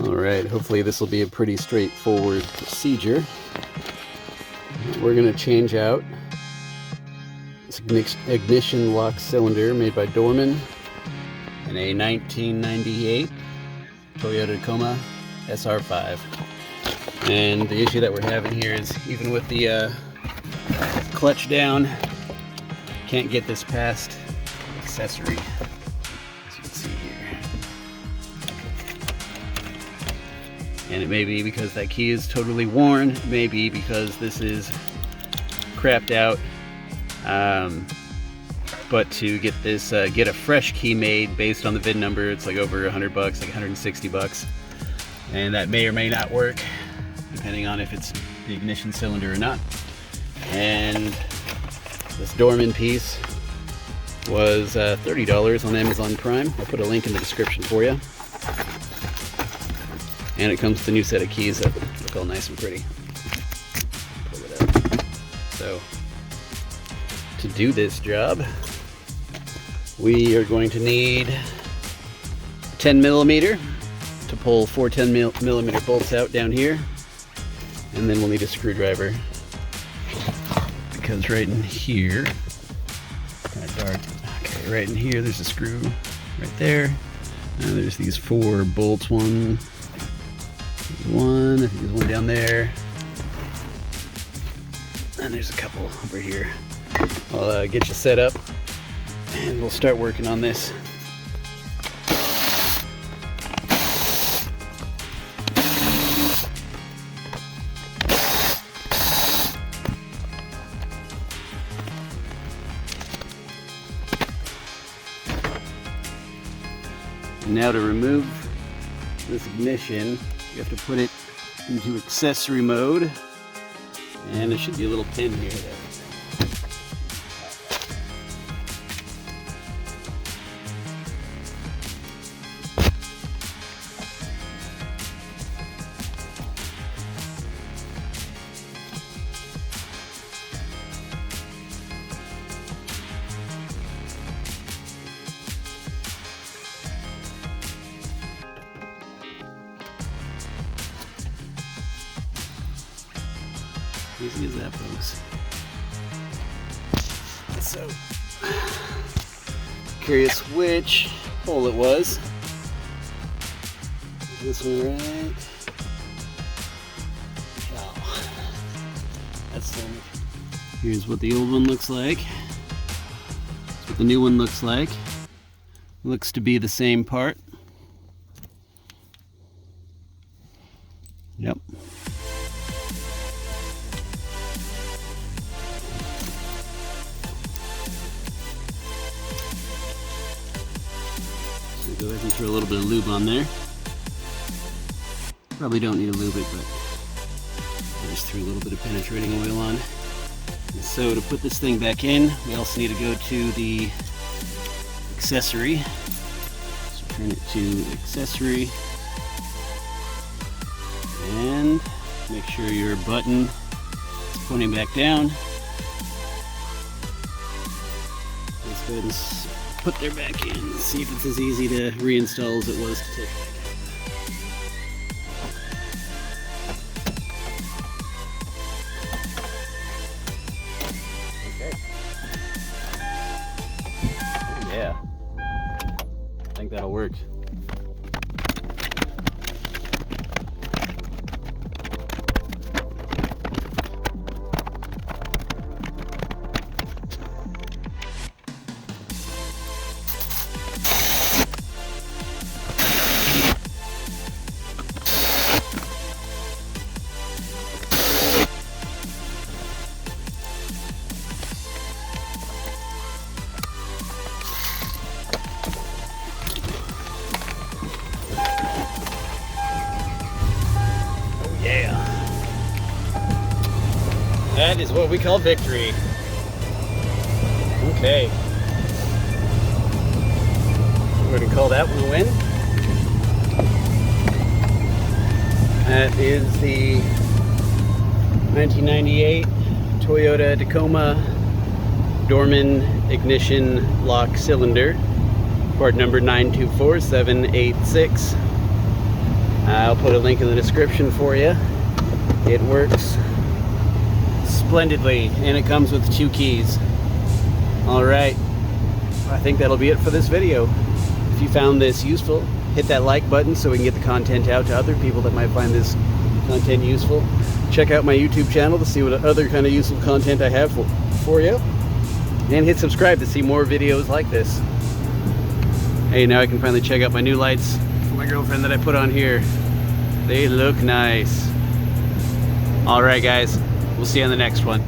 Alright, hopefully this will be a pretty straightforward procedure. We're going to change out this ignition lock cylinder made by Dorman in a 1998 Toyota Tacoma SR5. And the issue that we're having here is, even with the clutch down, can't get this past accessory, as you can see here. And it may be because that key is totally worn, it may be because this is crapped out. But to get this, get a fresh key made based on the VIN number, it's like over $100 bucks, like 160 bucks. And that may or may not work, depending on if it's the ignition cylinder or not. And this Dorman piece was $30 on Amazon Prime. I'll put a link in the description for you. And it comes with a new set of keys that look all nice and pretty. Pull it out. So, to do this job, we are going to need 10 millimeter to pull 4 10 millimeter bolts out down here. And then we'll need a screwdriver, because right in here, kind of dark, okay, right in here there's a screw right there. And there's these 4 bolts, I think there's one down there. And there's a couple over here. I'll get you set up and we'll start working on this. And now to remove this ignition, you have to put it into accessory mode, and there should be a little pin here that easy as that, folks. So, curious which hole it was. Is this one right? Oh, that's the one. Here's what the old one looks like. That's what the new one looks like. Looks to be the same part. Yep. Go ahead and throw a little bit of lube on there. Probably don't need to lube it, but I just threw a little bit of penetrating oil on. And so to put this thing back in, we also need to go to the accessory. So turn it to accessory and make sure your button is pointing back down. Let's go ahead and put their back in. See if it's as easy to reinstall as it was to take back out. Okay. Oh, yeah. I think that'll work. That is what we call victory. Okay. We're going to call that one a win. That is the 1998 Toyota Tacoma Dorman ignition lock cylinder. Part number 924786. I'll put a link in the description for you. It works splendidly, and it comes with 2 keys. Alright, I think that'll be it for this video. If you found this useful, hit that like button so we can get the content out to other people that might find this content useful. Check out my YouTube channel to see what other kind of useful content I have for you. And hit subscribe to see more videos like this. Hey, now I can finally check out my new lights for my girlfriend that I put on here. They look nice. Alright guys, we'll see you on the next one.